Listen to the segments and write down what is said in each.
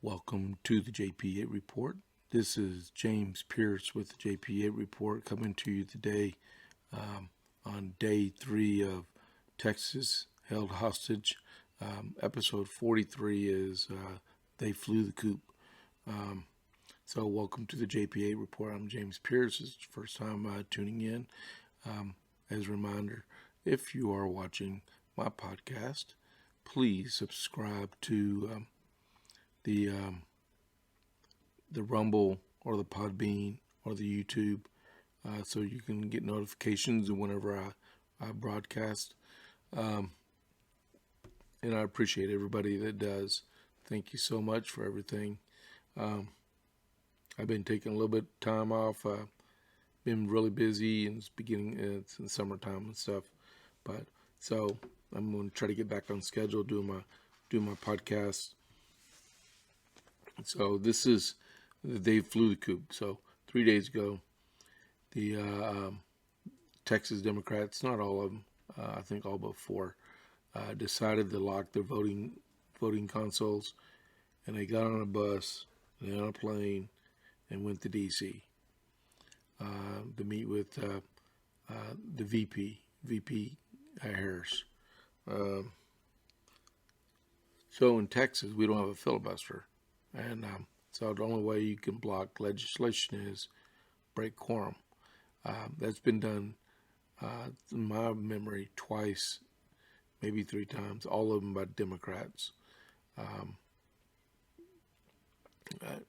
Welcome to the JP8 Report. This is James Pierce with the JP8 Report coming to you today on day 3 of Texas held hostage. Episode 43 is They Flew the Coop. So welcome to the JP8 Report. I'm James Pierce. It's the first time tuning in. As a reminder, if you are watching my podcast, please subscribe to the Rumble or the Podbean or the YouTube, so you can get notifications whenever I broadcast. And I appreciate everybody that does. Thank you so much for everything. I've been taking a little bit of time off. Been really busy, and it's in summertime and stuff. But so I'm going to try to get back on schedule, doing my podcast. So this is They Flew the Coop. So 3 days ago, the Texas Democrats, not all of them, I think all but 4, decided to lock their voting consoles, and they got on a bus, they got on a plane, and went to D.C. To meet with the VP Harris. So in Texas, we don't have a filibuster. And so the only way you can block legislation is break quorum. That's been done, in my memory, twice, maybe 3 times, all of them by Democrats.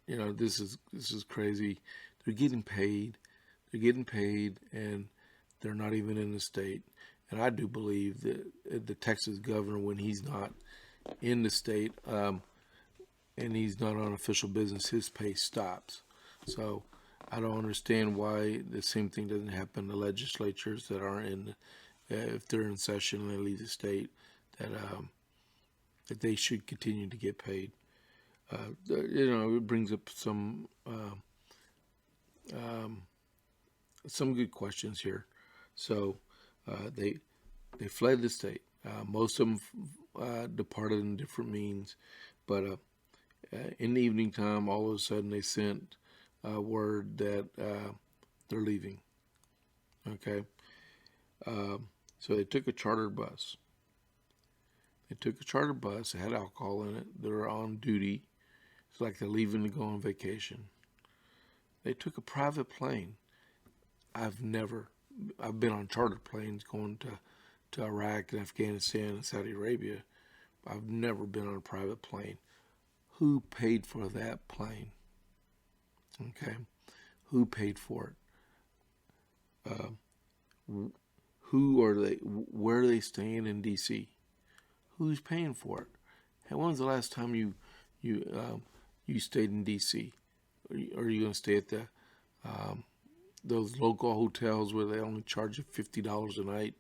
This is crazy. They're getting paid, and they're not even in the state. And I do believe that the Texas governor, when he's not in the state, and he's not on official business, his pay stops. So I don't understand why the same thing doesn't happen to legislatures that aren't if they're in session and they leave the state, that they should continue to get paid. It brings up some good questions here. So they fled the state. Most of them departed in different means, but in the evening time, all of a sudden they sent word that they're leaving. Okay, so they took a chartered bus. It had alcohol in it. They were on duty. It's like they're leaving to go on vacation. They took a private plane. I've been on chartered planes going to Iraq and Afghanistan and Saudi Arabia. I've never been on a private plane. Who paid for that plane? Okay, who paid for it? Who are they? Where are they staying in D.C.? Who's paying for it? Hey, when's the last time you stayed in D.C.? Are you going to stay at those local hotels where they only charge you $50 a night?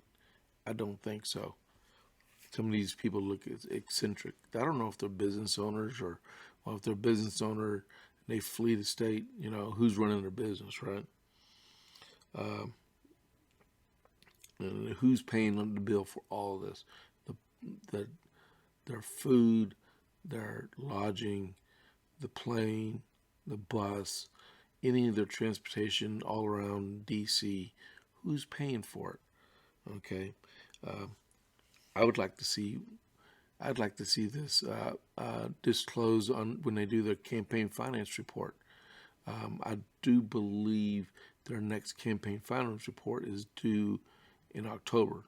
I don't think so. Some of these people look eccentric. I don't know if they're business owners or if they're a business owner and they flee the state. Who's running their business, right? And who's paying them the bill for all of this? Their food, their lodging, the plane, the bus, any of their transportation all around D.C. Who's paying for it? Okay. I'd like to see this disclosed on when they do their campaign finance report. I do believe their next campaign finance report is due in October.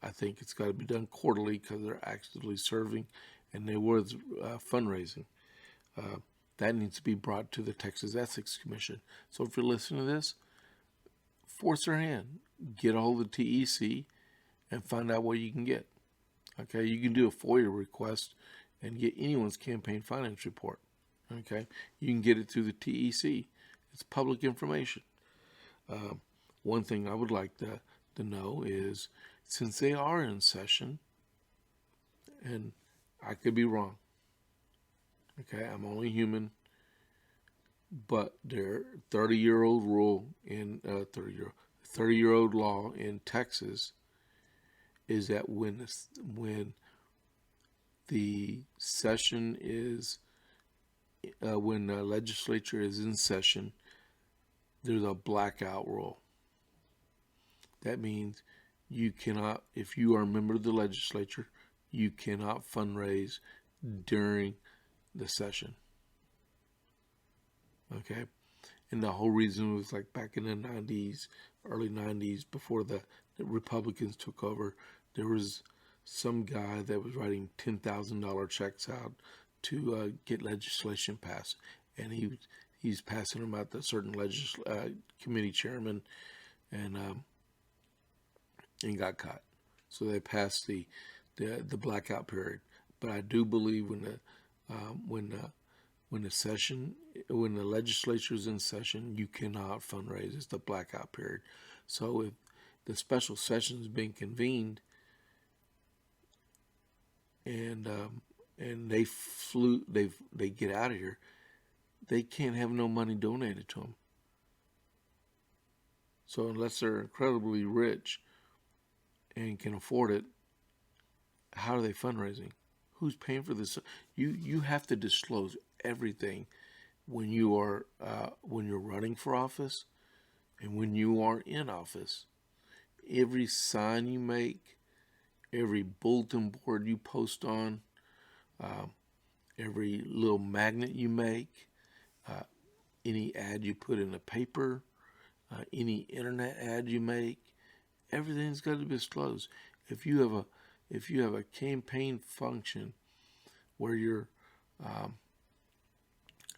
I think it's got to be done quarterly because they're actively serving, and they were fundraising. That needs to be brought to the Texas Ethics Commission. So if you're listening to this, force their hand, get a hold of the TEC, and find out what you can get. Okay, you can do a FOIA request and get anyone's campaign finance report. Okay, you can get it through the TEC. It's public information. One thing I would like to know is, since they are in session, and I could be wrong. Okay, I'm only human, but their 30-year-old rule in 30-year-old law in Texas is that when the session is when the legislature is in session, there's a blackout rule. That means you cannot, if you are a member of the legislature, you cannot fundraise during the session. Okay? And the whole reason was like back in the 90s, early 90s, before the Republicans took over, there was some guy that was writing $10,000 checks out to get legislation passed. And he's passing them out to certain committee chairman, and got caught. So they passed the blackout period. But I do believe when the legislature is in session, you cannot fundraise. It's the blackout period. So if the special session is being convened and they get out of here, they can't have no money donated to them. So unless they're incredibly rich and can afford it, how are they fundraising? Who's paying for this? You have to disclose everything when you're running for office and when you are in office. Every sign you make, every bulletin board you post on, every little magnet you make, any ad you put in the paper, any internet ad you make, everything's got to be disclosed. If you have a campaign function where you're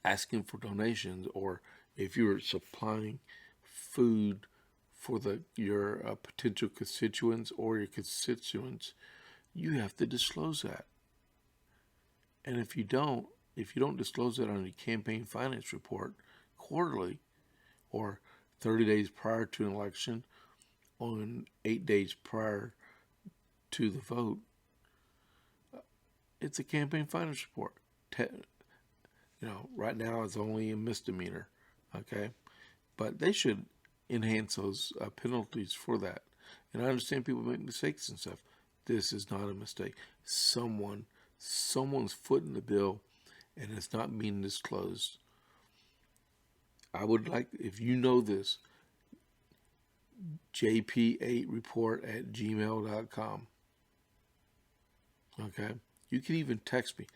asking for donations, or if you're supplying food for your potential constituents or your constituents, you have to disclose that. And if you don't disclose that on your campaign finance report quarterly, or 30 days prior to an election, on 8 days prior to the vote, it's a campaign finance report. Right now it's only a misdemeanor, okay? But they should enhance those penalties for that. And I understand people make mistakes and stuff. This is not a mistake. Someone's footing the bill, and it's not being disclosed. I would like, if you know this, JP8 Report at gmail.com. Okay? You can even text me.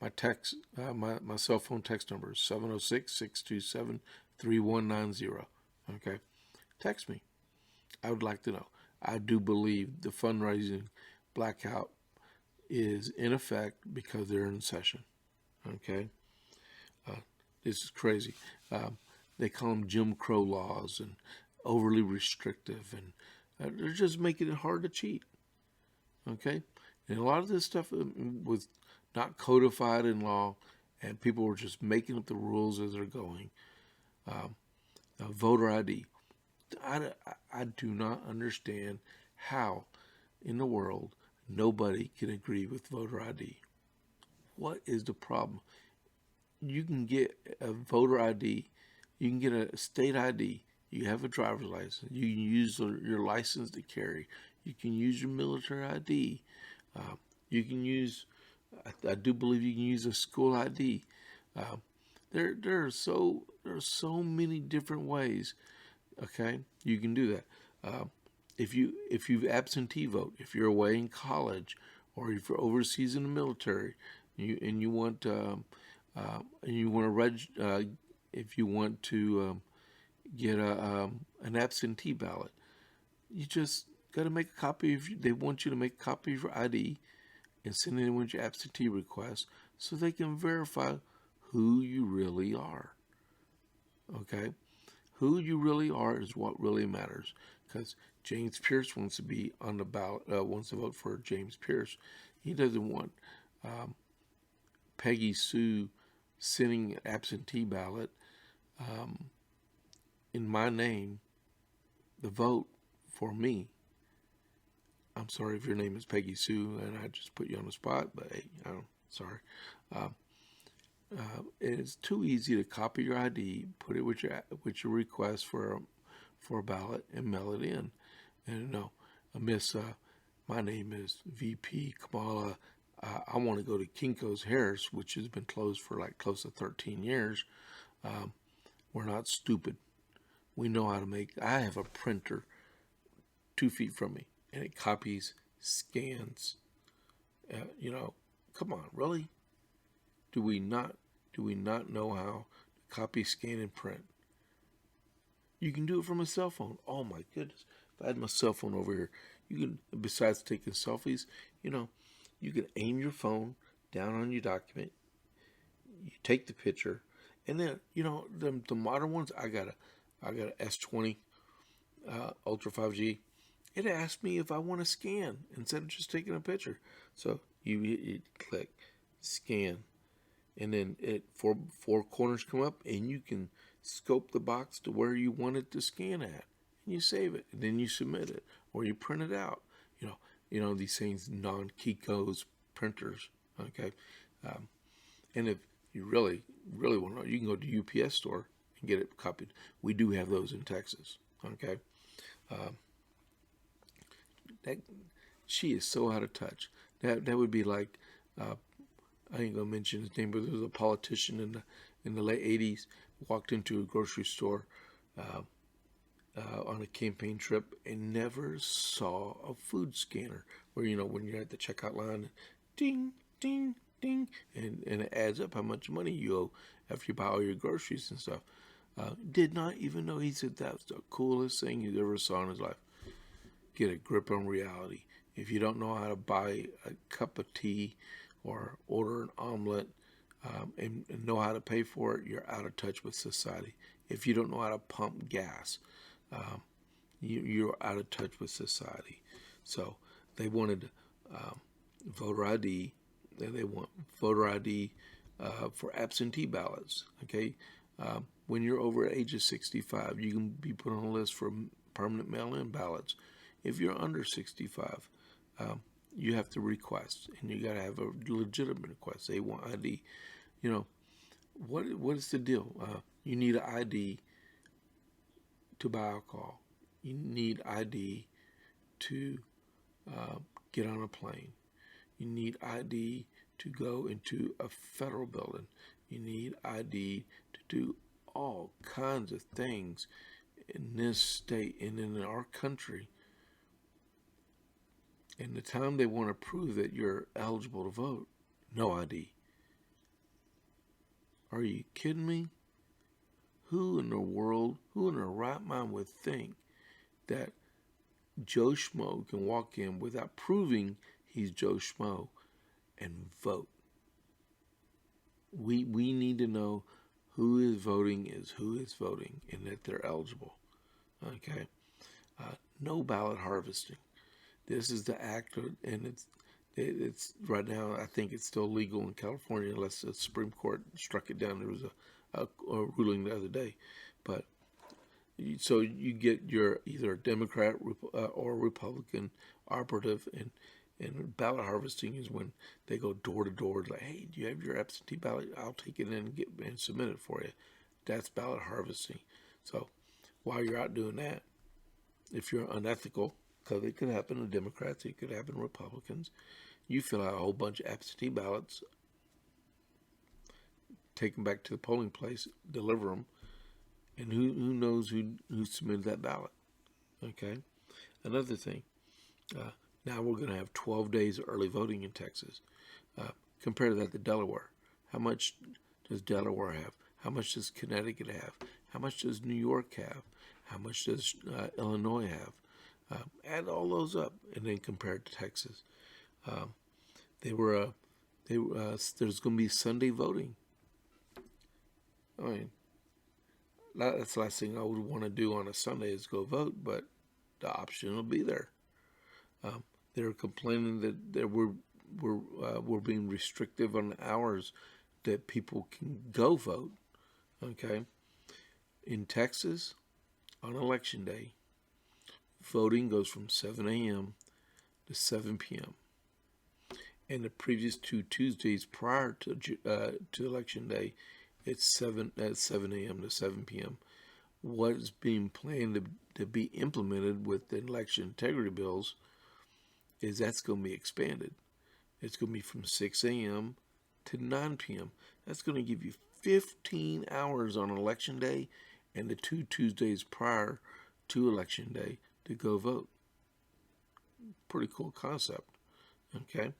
My cell phone text number is 706-627-3190. Okay? Text me. I would like to know. I do believe the fundraising blackout is in effect because they're in session. Okay? This is crazy. They call them Jim Crow laws and overly restrictive, and they're just making it hard to cheat. Okay? And a lot of this stuff was not codified in law, and people were just making up the rules as they're going. Voter ID. I do not understand how in the world nobody can agree with voter ID. What is the problem? You can get a voter ID, you can get a state ID, you have a driver's license, you can use your license to carry, you can use your military ID, you can use, I do believe you can use a school ID. There are so many different ways. Okay, you can do that. If you absentee vote, if you're away in college, or if you're overseas in the military, if you want to get an absentee ballot, you just got to make a copy they want you to make a copy of your ID and send it in with your absentee request so they can verify who you really are. Okay? Who you really are is what really matters, because James Pierce wants to be on the ballot, wants to vote for James Pierce. He doesn't want Peggy Sue sending an absentee ballot in my name, the vote for me. I'm sorry if your name is Peggy Sue and I just put you on the spot, but hey, I'm sorry. It's too easy to copy your ID, put it with your request for a ballot, and mail it in. And no, my name is VP Kamala. I want to go to Kinko's Harris, which has been closed for like close to 13 years. We're not stupid. We know how to make. I have a printer 2 feet from me, and it copies, scans. Come on, really? Do we not know how to copy, scan, and print? You can do it from a cell phone. Oh my goodness! If I had my cell phone over here, you can. Besides taking selfies, you can aim your phone down on your document. You take the picture, and then the modern ones. I got a S20 Ultra 5G. It asks me if I want to scan instead of just taking a picture. So you click scan, and then four corners come up, and you can scope the box to where you want it to scan at, and you save it, and then you submit it, or you print it out. These things, non-Kinko's printers. Okay, and if you really want to know, you can go to UPS store and get it copied. We do have those in Texas. Okay. She is so out of touch. That would be like, I ain't gonna mention his name, but there was a politician in the late '80s walked into a grocery store on a campaign trip and never saw a food scanner. Where when you're at the checkout line, ding ding ding, and it adds up how much money you owe after you buy all your groceries and stuff. Did not even know. He said that was the coolest thing he's ever saw in his life. Get a grip on reality. If you don't know how to buy a cup of tea or order an omelet and know how to pay for it, you're out of touch with society. If you don't know how to pump gas, you're out of touch with society. So they wanted voter ID. They want voter ID for absentee ballots. Okay, when you're over the age of 65, you can be put on a list for permanent mail-in ballots. If you're under 65, you have to request, and you got to have a legitimate request. They want ID. What is the deal? You need an ID to buy alcohol. You need ID to get on a plane. You need ID to go into a federal building. You need ID to do all kinds of things in this state and in our country. And the time they want to prove that you're eligible to vote, no ID. Are you kidding me? Who in the world, who in their right mind would think that Joe Schmo can walk in without proving he's Joe Schmo and vote? We need to know who is voting and that they're eligible. Okay? No ballot harvesting. This is the act, and it's right now. I think it's still legal in California unless the Supreme Court struck it down. There was a ruling the other day, but so you get your either a Democrat or Republican operative, and ballot harvesting is when they go door to door, like, hey, do you have your absentee ballot? I'll take it in and submit it for you. That's ballot harvesting. So while you're out doing that, if you're unethical, because it could happen to Democrats, it could happen to Republicans, you fill out a whole bunch of absentee ballots, take them back to the polling place, deliver them, and who knows who submitted that ballot. Okay? Another thing, now we're going to have 12 days of early voting in Texas. Compare that to Delaware. How much does Delaware have? How much does Connecticut have? How much does New York have? How much does Illinois have? Add all those up and then compare it to Texas. There's going to be Sunday voting. I mean, that's the last thing I would want to do on a Sunday is go vote, but the option will be there. They're complaining that we're being restrictive on the hours that people can go vote. Okay, in Texas, on election day, voting goes from 7 a.m. to 7 p.m. And the previous 2 Tuesdays prior to election day, it's 7 a.m. to 7 p.m. What is being planned to be implemented with the election integrity bills is that's going to be expanded. It's going to be from 6 a.m. to 9 p.m. That's going to give you 15 hours on election day and the 2 Tuesdays prior to election day to go vote. Pretty cool concept. Okay.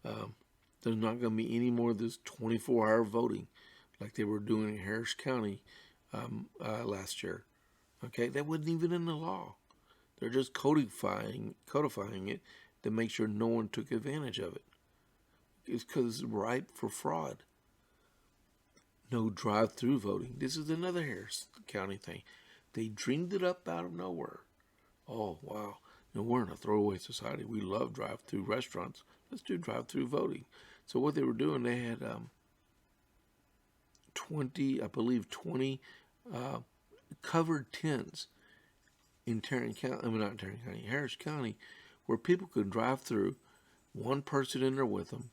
There's not going to be any more of this 24-hour voting like they were doing in Harris County last year. Okay, that wasn't even in the law. They're just codifying it to make sure no one took advantage of it. It's because it's ripe for fraud. No drive-through voting. This is another Harris County thing. They dreamed it up out of nowhere. Oh, wow. We're in a throwaway society. We love drive-through restaurants. Let's do drive-through voting. So what they were doing, they had 20 covered tents in Harris County, where people could drive through, one person in there with them,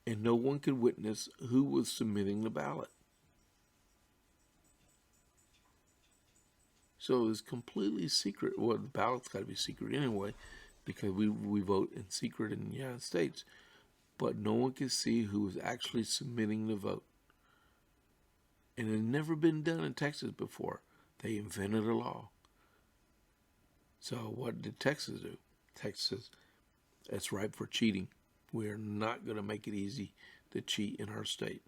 and no one could witness who was submitting the ballot. So it was completely secret. Well, the ballot's got to be secret anyway, because we vote in secret in the United States. But no one could see who was actually submitting the vote. And it had never been done in Texas before. They invented a law. So what did Texas do? Texas, it's ripe for cheating. We are not going to make it easy to cheat in our state.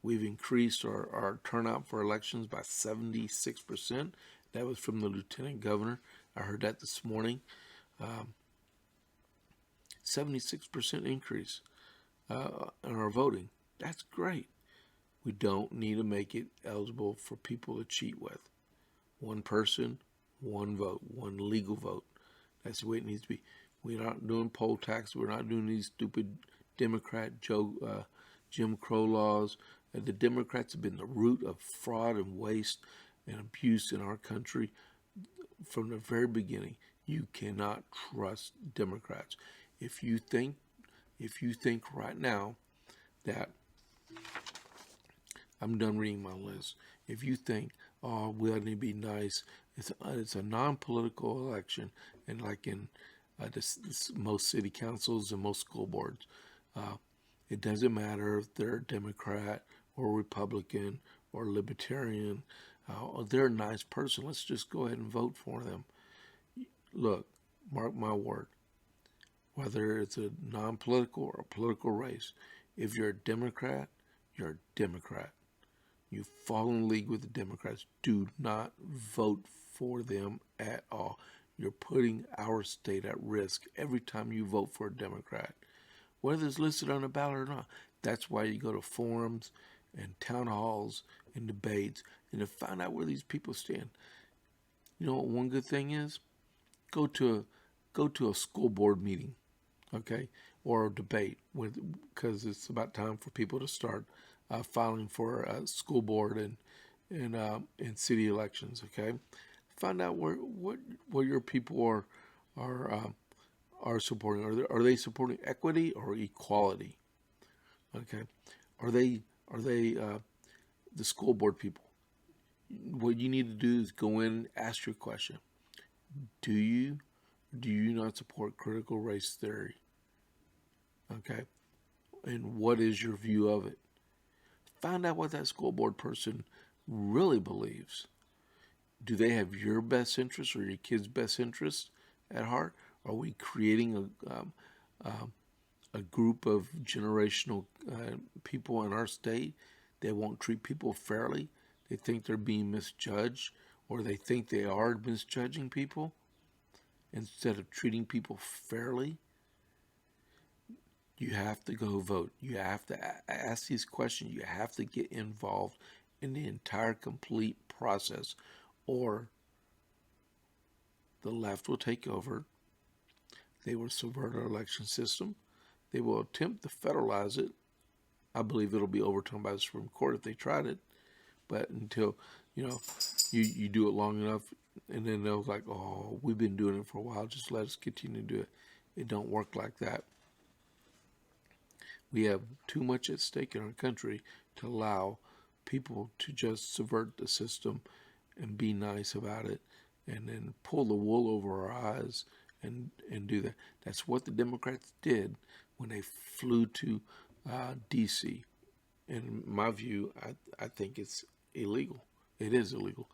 We've increased our turnout for elections by 76%. That was from the lieutenant governor. I heard that this morning. 76% increase in our voting. That's great. We don't need to make it eligible for people to cheat with. One person, one vote, one legal vote. That's the way it needs to be. We're not doing poll tax. We're not doing these stupid Democrat Jim Crow laws. The Democrats have been the root of fraud and waste and abuse in our country from the very beginning. You cannot trust Democrats. If you think right now that, I'm done reading my list. If you think, oh, we ought to be nice, it's a non-political election, and like in most city councils and most school boards, it doesn't matter if they're Democrat or Republican or Libertarian. They're a nice person. Let's just go ahead and vote for them. Look, mark my word. Whether it's a non-political or a political race, if you're a Democrat, you're a Democrat. You fall in league with the Democrats. Do not vote for them at all. You're putting our state at risk every time you vote for a Democrat, whether it's listed on the ballot or not. That's why you go to forums and town halls and debates and to find out where these people stand. You know what one good thing is? Go to a school board meeting, okay, or a debate, because it's about time for people to start filing for a school board and city elections. Okay, find out what your people are supporting. Are they supporting equity or equality? Okay, are they the school board people? What you need to do is go in and ask your question. Do you not support critical race theory? Okay, and what is your view of it? Find out what that school board person really believes. Do they have your best interest or your kid's best interest at heart? Are we creating a group of generational people in our state that won't treat people fairly? They think they're being misjudged, or they think they are misjudging people instead of treating people fairly. You have to go vote. You have to ask these questions. You have to get involved in the entire complete process, or the left will take over. They will subvert our election system. They will attempt to federalize it. I believe it'll be overturned by the Supreme Court if they tried it. But until, you do it long enough, and then they'll like, oh, we've been doing it for a while, just let us continue to do it. It don't work like that. We have too much at stake in our country to allow people to just subvert the system and be nice about it and then pull the wool over our eyes and do that. That's what the Democrats did when they flew to D.C. In my view, I think it's illegal. It is illegal.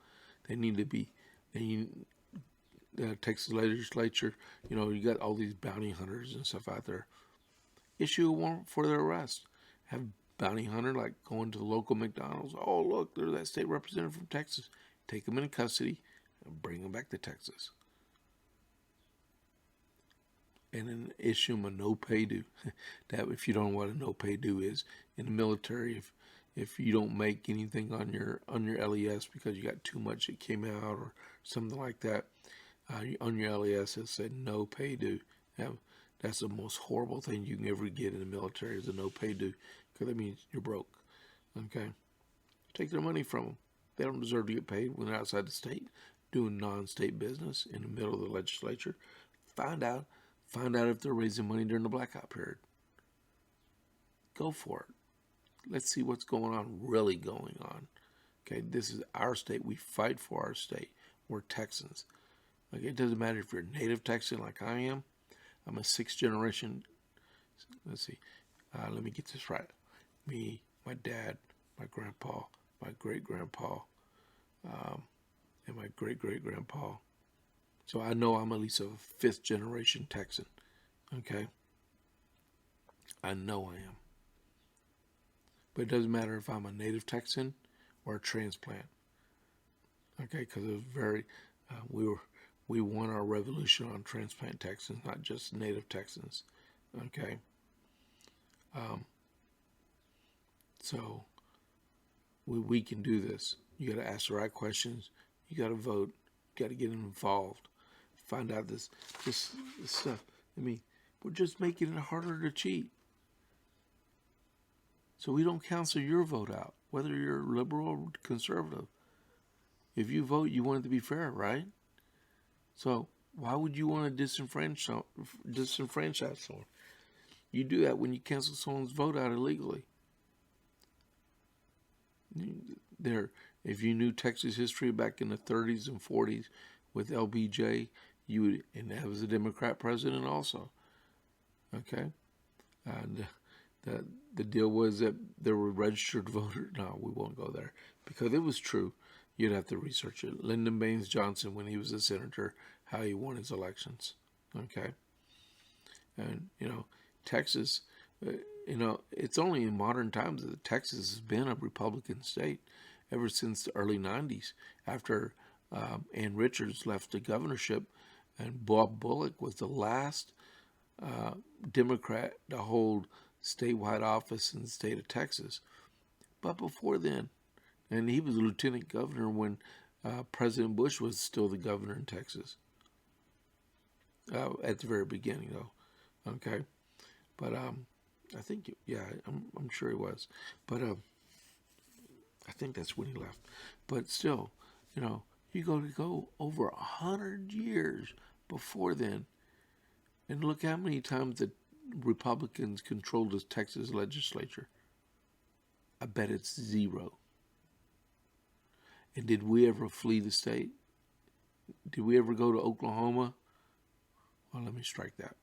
They need to be. The Texas legislature, you got all these bounty hunters and stuff out there. Issue a warrant for their arrest. Have bounty hunter like going to the local McDonald's. Oh, look, there's that state representative from Texas. Take them into custody and bring them back to Texas. And then issue them a no-pay due. That, if you don't know what a no-pay due is, in the military, if you don't make anything on your LES because you got too much that came out or something like that, on your LES it said no pay due. That's the most horrible thing you can ever get in the military, is a no pay due, because that means you're broke. Okay, take their money from them. They don't deserve to get paid when they're outside the state doing non-state business in the middle of the legislature. Find out if they're raising money during the blackout period. Go for it. Let's see what's really going on. Okay, this is our state. We fight for our state. We're Texans. Like, it doesn't matter if you're a native Texan like I am. I'm a 6th generation. Let's see. Let me get this right. Me, my dad, my grandpa, my great-grandpa, and my great-great-grandpa. So I know I'm at least a 5th generation Texan. Okay? I know I am. But it doesn't matter if I'm a native Texan or a transplant. Okay? Because it was very, we won our revolution on transplant Texans, not just native Texans. Okay? So we can do this. You got to ask the right questions. You got to vote. You got to get involved. Find out this stuff. I mean, we're just making it harder to cheat. So we don't cancel your vote out, whether you're liberal or conservative. If you vote, you want it to be fair, right? So why would you want to disenfranchise someone? You do that when you cancel someone's vote out illegally. If you knew Texas history back in the 30s and 40s with LBJ, and that was a Democrat president also. Okay, and the deal was that there were registered voters. No, we won't go there because it was true. You'd have to research it. Lyndon Baines Johnson, when he was a senator, how he won his elections. Okay, and Texas. It's only in modern times that Texas has been a Republican state ever since the early 90s, after Ann Richards left the governorship, and Bob Bullock was the last Democrat to hold statewide office in the state of Texas. But before then, and he was a lieutenant governor when President Bush was still the governor in Texas. At the very beginning, though. Okay, but I think, I'm sure he was. But I think that's when he left. But still, you go over 100 years before then, and look how many times the Republicans controlled the Texas legislature. I bet it's 0. And did we ever flee the state? Did we ever go to Oklahoma? Well, let me strike that.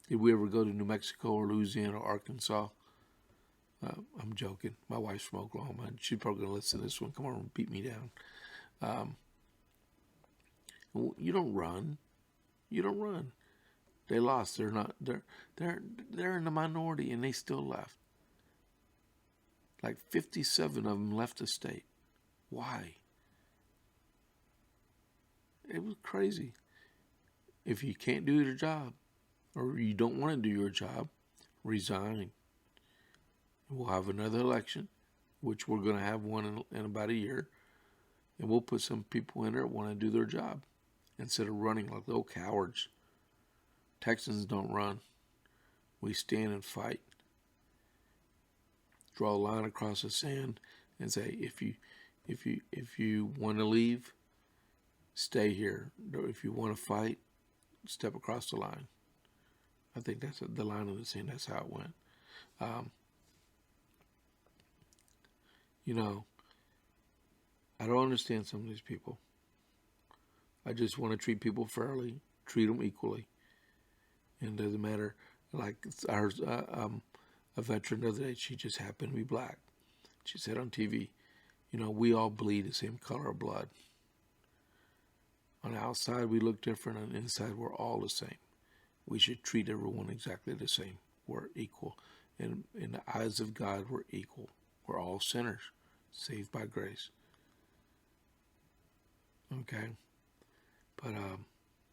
Did we ever go to New Mexico or Louisiana or Arkansas? I'm joking. My wife's from Oklahoma, and she's probably going to listen to this one. Come on, beat me down. You don't run. You don't run. They lost. They're not. They're in the minority, and they still left. Like 57 of them left the state. Why? It was crazy. If you can't do your job, or you don't want to do your job, resign. We'll have another election, which we're going to have one in about a year, and we'll put some people in there that want to do their job instead of running like little cowards. Texans don't run. We stand and fight. Draw a line across the sand and say, if you want to leave, stay here. If you want to fight, step across the line. I think that's the line of the sand. That's how it went. I don't understand some of these people. I just want to treat people fairly, treat them equally. And it doesn't matter. Like ours, a veteran the other day, she just happened to be black. She said on TV, we all bleed the same color of blood. On the outside, we look different. On the inside, we're all the same. We should treat everyone exactly the same. We're equal. And in the eyes of God, we're equal. We're all sinners, saved by grace. Okay? But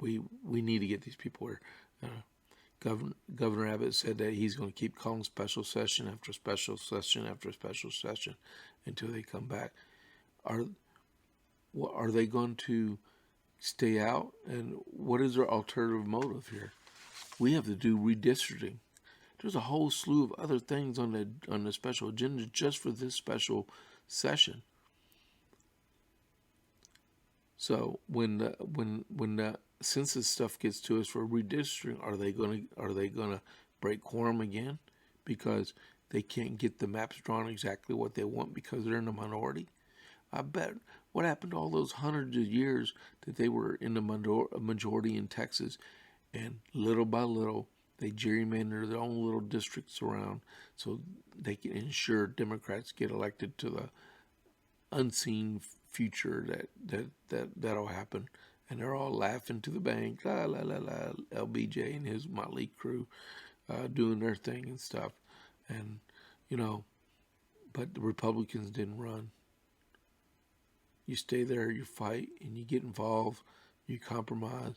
we need to get these people here. Governor Abbott said that he's going to keep calling special session after special session after special session until they come back. Are they going to stay out? And what is their alternative motive here? We have to do redistricting. There's a whole slew of other things on the special agenda just for this special session. So when the census stuff gets to us for redistricting, are they gonna break quorum again because they can't get the maps drawn exactly what they want because they're in the minority? I bet what happened to all those hundreds of years that they were in the majority in Texas, and little by little they gerrymander their own little districts around so they can ensure Democrats get elected to the unseen future that'll happen. And they're all laughing to the bank, la la la la, LBJ and his motley crew doing their thing and stuff. And but the Republicans didn't run. You stay there, you fight, and you get involved, you compromise,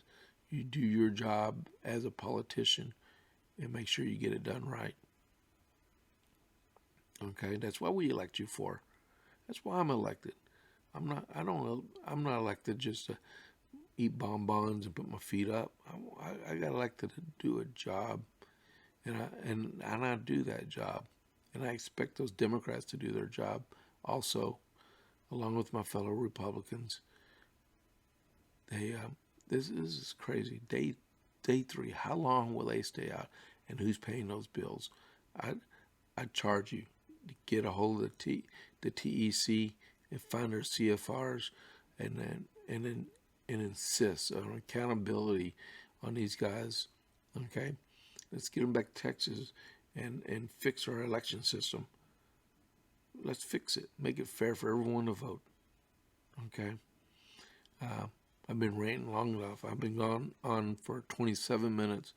you do your job as a politician and make sure you get it done right. Okay, that's what we elect you for. That's why I'm elected. I'm not elected just to eat bonbons and put my feet up. I got elected to do a job, and I do that job, and I expect those Democrats to do their job also, along with my fellow Republicans. This is crazy. Day 3. How long will they stay out, and who's paying those bills? I charge you to get a hold of the TEC and find their CFRs, and insist on accountability on these guys. Okay, let's get them back to Texas and fix our election system. Let's fix it. Make it fair for everyone to vote. Okay. I've been ranting long enough. I've been gone on for 27 minutes.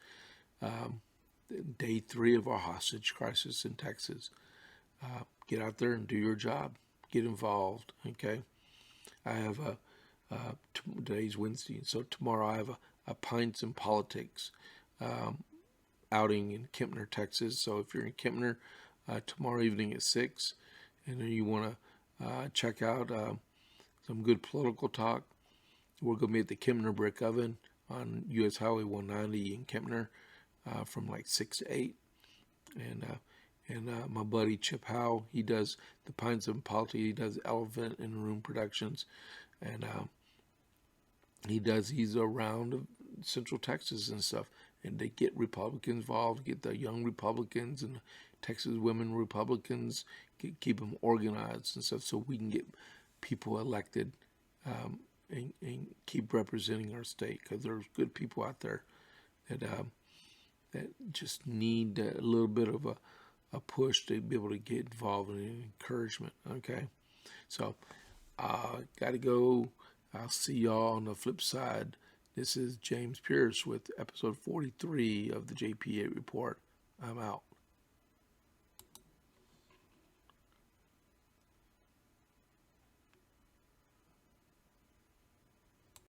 Day 3 of our hostage crisis in Texas. Get out there and do your job. Get involved. Okay. I have today's Wednesday, so tomorrow I have a Pints and Politics outing in Kempner, Texas. So if you're in Kempner, tomorrow evening at 6, and then you want to check out some good political talk, we're going to be at the Kempner Brick Oven on U.S. Highway 190 in Kempner from like 6 to 8. And my buddy Chip Howe, he does the Pints and Politics. He does Elephant in Room Productions, and he's around Central Texas and stuff. And they get Republicans involved, get the young Republicans and Texas women Republicans, keep them organized and stuff, so we can get people elected and keep representing our state, because there's good people out there that just need a little bit of a push to be able to get involved in encouragement. Okay, so got to go. I'll see y'all on the flip side. This is James Pierce with episode 43 of the JP8 Report. I'm out.